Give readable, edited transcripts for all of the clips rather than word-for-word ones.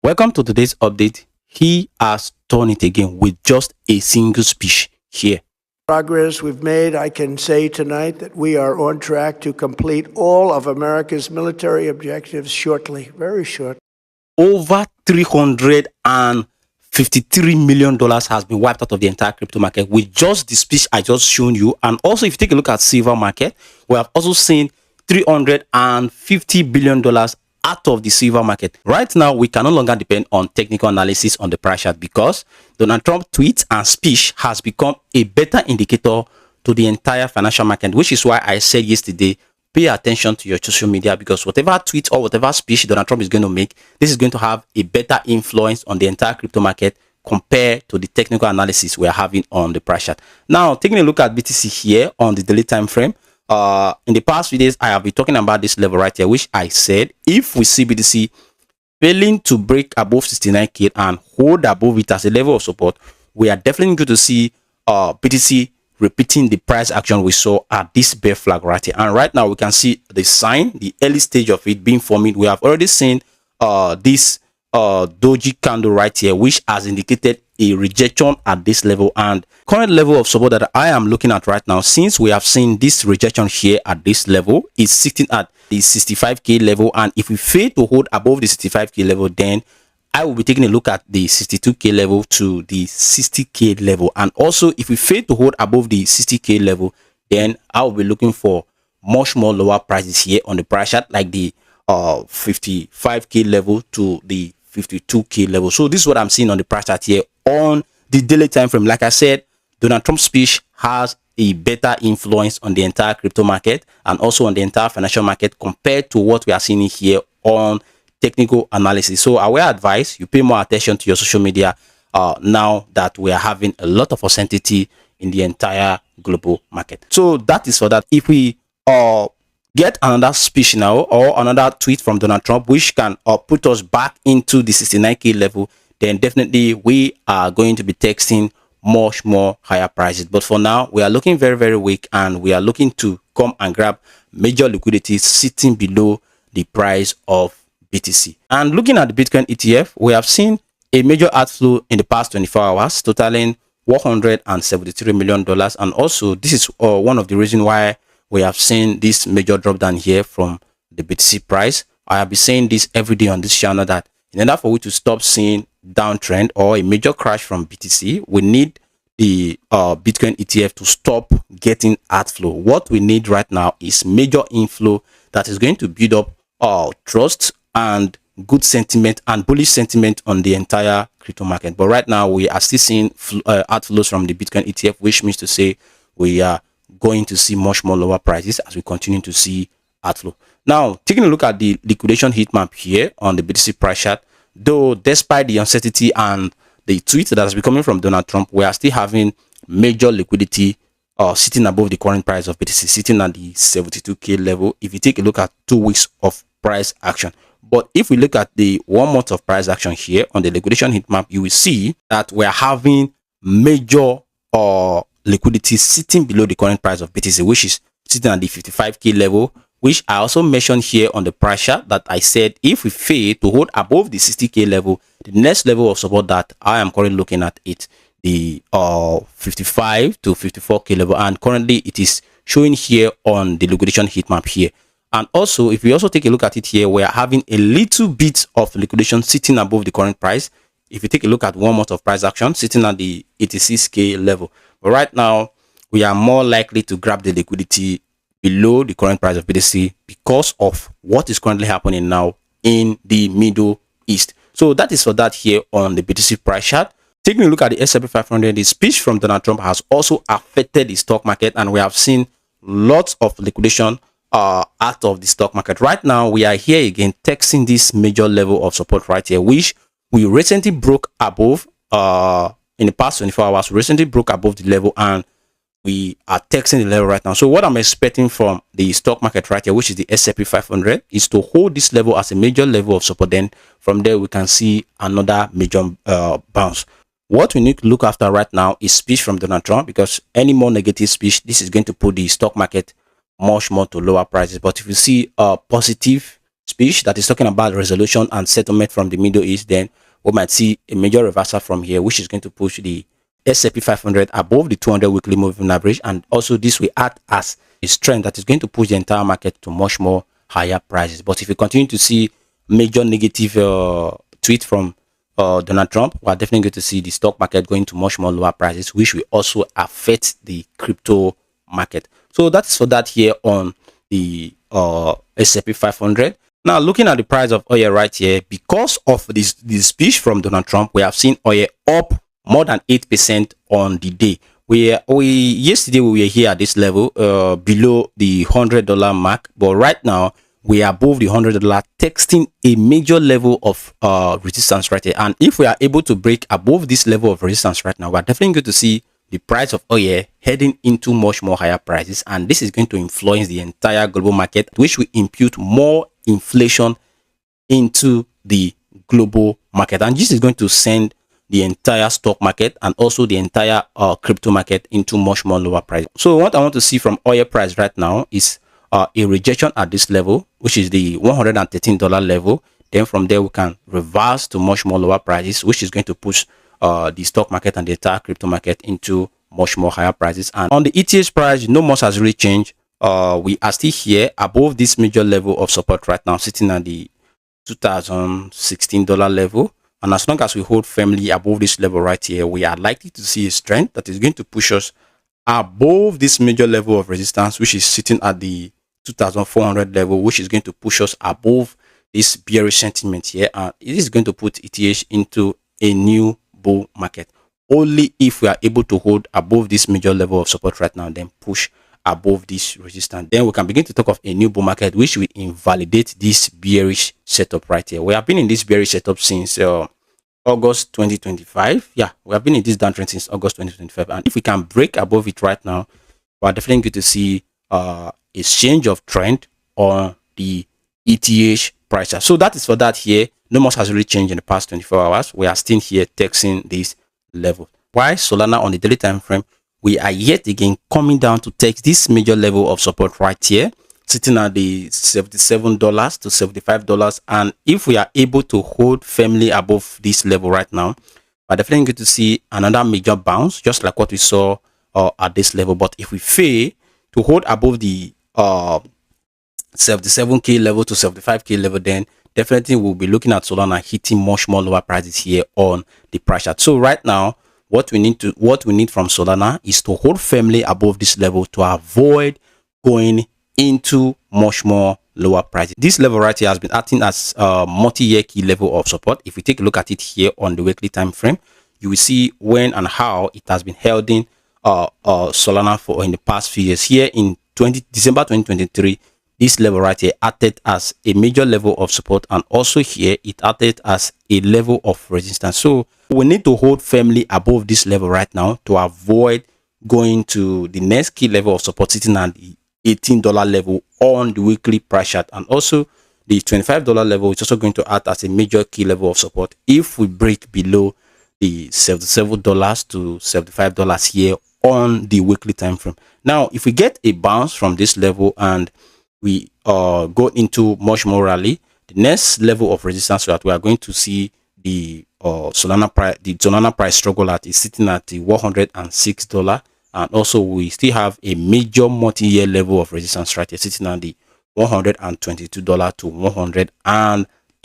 Welcome to today's update. He has done it again with just a single speech here. Progress we've made, I can say tonight that we are on track to complete all of America's military objectives shortly, very short. Over $353 million has been wiped out of the entire crypto market with just the speech I just shown you. And also, if you take a look at silver market, we have also seen $350 billion out of the silver market. Right now, we can no longer depend on technical analysis on the price chart because Donald Trump's tweets and speech has become a better indicator to the entire financial market, which is why I said yesterday, pay attention to your social media, because whatever tweet or whatever speech Donald Trump is going to make, this is going to have a better influence on the entire crypto market compared to the technical analysis we are having on the price chart. Now, taking a look at BTC here on the daily time frame, in the past few days, I have been talking about this level right here, which I said if we see BTC failing to break above 69k and hold above it as a level of support, we are definitely going to see BTC repeating the price action we saw at this bear flag right here. And right now we can see the sign, the early stage of it being formed. We have already seen this doji candle right here, which has indicated a rejection at this level, and current level of support that I am looking at right now, since we have seen this rejection here at this level, is sitting at the 65k level. And if we fail to hold above the 65k level, then I will be taking a look at the 62k level to the 60k level. And also, if we fail to hold above the 60k level, then I will be looking for much more lower prices here on the price chart, like the 55k level to the 52k level. So this is what I'm seeing on the price chart here on the daily time frame. Like I said, Donald Trump's speech has a better influence on the entire crypto market and also on the entire financial market compared to what we are seeing here on technical analysis. So I will advise you pay more attention to your social media now that we are having a lot of uncertainty in the entire global market. So that is for that. If we get another speech now or another tweet from Donald Trump which can put us back into the 69k level, then definitely we are going to be texting much more higher prices. But for now, we are looking very, very weak, and we are looking to come and grab major liquidity sitting below the price of BTC. And looking at the Bitcoin ETF, we have seen a major outflow in the past 24 hours, totaling $173 million. And also, this is one of the reasons why we have seen this major drop down here from the BTC price. I have been saying this every day on this channel that in order for we to stop seeing downtrend or a major crash from BTC, we need the Bitcoin ETF to stop getting outflow. What we need right now is major inflow that is going to build up trust and good sentiment and bullish sentiment on the entire crypto market. But right now we are still seeing outflows from the Bitcoin ETF, which means to say we are going to see much more lower prices as we continue to see outflow. Now, taking a look at the liquidation heat map here on the BTC price chart, though despite the uncertainty and the tweet that has been coming from Donald Trump, we are still having major liquidity sitting above the current price of BTC, sitting at the 72k level if you take a look at 2 weeks of price action. But if we look at the 1 month of price action here on the liquidation heat map, you will see that we are having major liquidity sitting below the current price of BTC, which is sitting at the 55k level, which I also mentioned here on the price chart that I said if we fail to hold above the 60k level, the next level of support that I am currently looking at it the 55 to 54k level, and currently it is showing here on the liquidation heat map here. And also, if we also take a look at it here, we are having a little bit of liquidation sitting above the current price. If you take a look at 1 month of price action, sitting at the 86k level. But right now, we are more likely to grab the liquidity below the current price of BTC because of what is currently happening now in the Middle East. So that is for that here on the BTC price chart. Taking a look at the S&P 500, the speech from Donald Trump has also affected the stock market, and we have seen lots of liquidation out of the stock market. Right now, we are here again testing this major level of support right here, which we recently broke above in the past 24 hours. We recently broke above the level, and we are testing the level right now. So what I'm expecting from the stock market right here, which is the S&P 500, is to hold this level as a major level of support. Then from there, we can see another major bounce. What we need to look after right now is speech from Donald Trump, because any more negative speech, this is going to put the stock market much more to lower prices. But if you see a positive speech that is talking about resolution and settlement from the Middle East, then we might see a major reversal from here, which is going to push the S&P 500 above the 200 weekly moving average, and also this will act as a strength that is going to push the entire market to much more higher prices. But if you continue to see major negative tweet from Donald Trump, we are definitely going to see the stock market going to much more lower prices, which will also affect the crypto market. So that's for that here on the S&P 500. Now, looking at the price of oil right here, because of this speech from Donald Trump, we have seen oil up more than 8% on the day. Yesterday we were here at this level, below the $100 mark, but right now we are above the $100, testing a major level of resistance right here. And if we are able to break above this level of resistance right now, we're definitely going to see the price of oil heading into much more higher prices, and this is going to influence the entire global market, which will impute more inflation into the global market, and this is going to send the entire stock market and also the entire crypto market into much more lower price. So what I want to see from oil price right now is a rejection at this level, which is the $113 level. Then from there we can reverse to much more lower prices, which is going to push the stock market and the entire crypto market into much more higher prices. And on the ETH price, no much has really changed. We are still here above this major level of support right now, sitting at the $2016 level. And as long as we hold firmly above this level right here, we are likely to see a strength that is going to push us above this major level of resistance, which is sitting at the 2400 level, which is going to push us above this bearish sentiment here, and it is going to put ETH into a new bull market. Only if we are able to hold above this major level of support right now, then push above this resistance, then we can begin to talk of a new bull market, which will invalidate this bearish setup right here. We have been in this bearish setup since August 2025. Yeah, we have been in this downtrend since August 2025, and if we can break above it right now, we are definitely going to see a change of trend on the ETH price. So that is for that here. No much has really changed in the past 24 hours. We are still here testing this level. Why Solana on the daily time frame, we are yet again coming down to test this major level of support right here, sitting at the $77 to $75. And if we are able to hold firmly above this level right now, we're definitely going to see another major bounce, just like what we saw at this level. But if we fail to hold above the 77k level to 75k level, then definitely we'll be looking at Solana hitting much more lower prices here on the price chart. So right now, what we need from Solana is to hold firmly above this level to avoid going into much more lower prices. This level right here has been acting as a multi-year key level of support. If we take a look at it here on the weekly time frame, you will see when and how it has been held in Solana for in the past few years. Here in December 2023, this level right here acted as a major level of support, and also here it acted as a level of resistance. So we need to hold firmly above this level right now to avoid going to the next key level of support, sitting at the $18 level on the weekly price chart, and also the $25 level is also going to act as a major key level of support if we break below the $77 to $75 here on the weekly time frame. Now, if we get a bounce from this level and we go into much more rally, the next level of resistance that we are going to see the Solana price struggle at is sitting at the $106, and also we still have a major multi-year level of resistance right here, sitting at the $122 to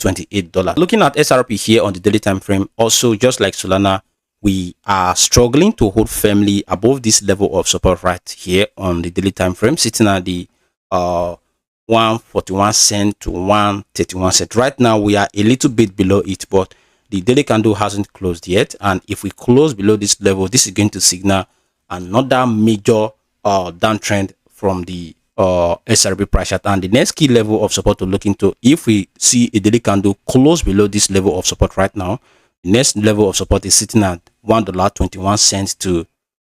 $128. Looking at XRP here on the daily time frame, also just like Solana, we are struggling to hold firmly above this level of support right here on the daily time frame, sitting at the 141 cent to 131 cent. Right now we are a little bit below it, but the daily candle hasn't closed yet, and if we close below this level, this is going to signal another major downtrend from the XRP price chart. And the next key level of support to look into, if we see a daily candle close below this level of support right now, the next level of support is sitting at $1.21 to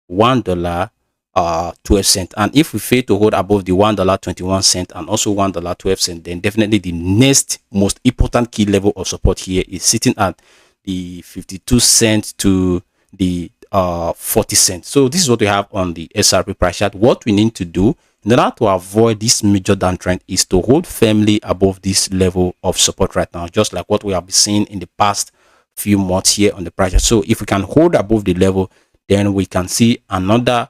$1.12. And if we fail to hold above the $1.21 and also $1.12, then definitely the next most important key level of support here is sitting at the 52 cents to the 40 cents. So this is what we have on the XRP price chart. What we need to do in order to avoid this major downtrend is to hold firmly above this level of support right now, just like what we have been seeing in the past few months here on the price chart. So if we can hold above the level, then we can see another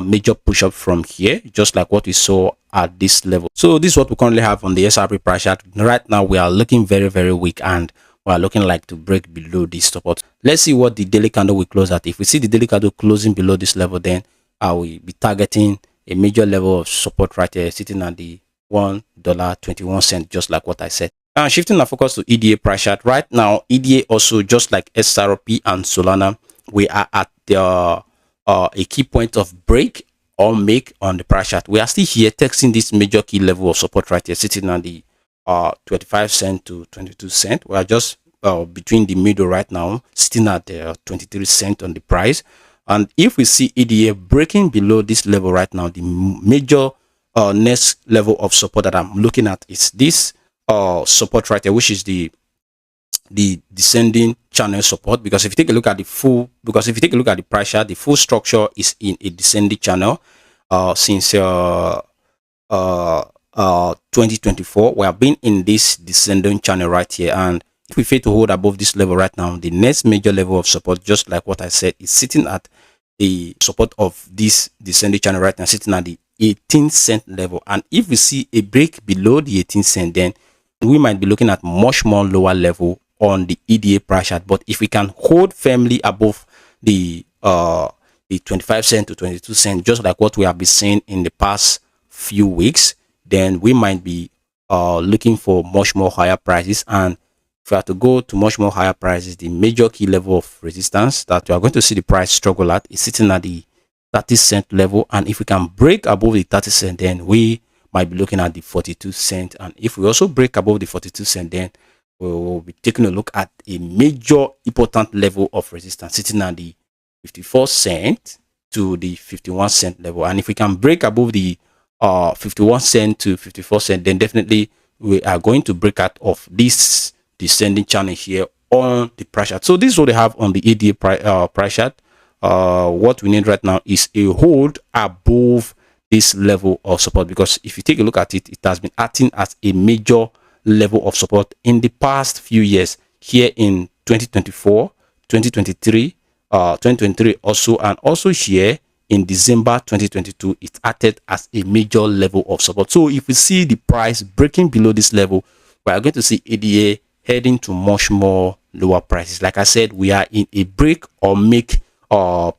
major push up from here, just like what we saw at this level. So this is what we currently have on the XRP price chart. Right now we are looking very, very weak, and we are looking like to break below this support. Let's see what the daily candle will close at. If we see the daily candle closing below this level, then I will be targeting a major level of support right here, sitting at the $1.21, just like what I said. Now shifting our focus to EDA price chart. Right now, EDA also, just like XRP and Solana, we are at the a key point of break or make on the price chart. We are still here testing this major key level of support right here, sitting on the 25 cent to 22 cent. We are just between the middle right now, sitting at 23 cent on the price. And if we see EDA breaking below this level right now, the major next level of support that I'm looking at is this support right here, which is the descending channel support. Because if you take a look at the price chart, the full structure is in a descending channel since 2024. We have been in this descending channel right here, and if we fail to hold above this level right now, the next major level of support, just like what I said, is sitting at the support of this descending channel right now, sitting at the 18 cent level. And if we see a break below the 18 cent, then we might be looking at much more lower level on the EDA price chart. But if we can hold firmly above the 25 cent to 22 cent, just like what we have been seeing in the past few weeks, then we might be looking for much more higher prices. And if we have to go to much more higher prices, the major key level of resistance that we are going to see the price struggle at is sitting at the 30 cent level. And if we can break above the 30 cent, then we might be looking at the 42 cent. And if we also break above the 42 cent, then we will be taking a look at a major important level of resistance sitting at the 54 cent to the 51 cent level. And if we can break above the 51 cent to 54 cent, then definitely we are going to break out of this descending channel here on the price chart. So this is what they have on the EDA price chart. What we need right now is a hold above this level of support, because if you take a look at it, it has been acting as a major level of support in the past few years, here in 2024, 2023, 2023 also, and also here in December 2022, it acted as a major level of support. So if we see the price breaking below this level, we are going to see EDA heading to much more lower prices. Like I said, we are in a break or make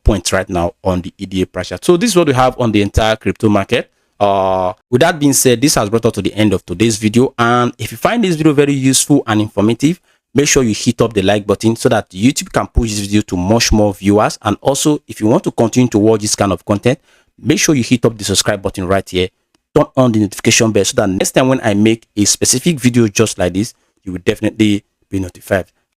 point right now on the EDA price chart. So this is what we have on the entire crypto market. With that being said, this has brought us to the end of today's video. And if you find this video very useful and informative, make sure you hit up the like button so that YouTube can push this video to much more viewers. And also, if you want to continue to watch this kind of content, make sure you hit up the subscribe button right here, turn on the notification bell so that next time when I make a specific video just like this, you will definitely be notified.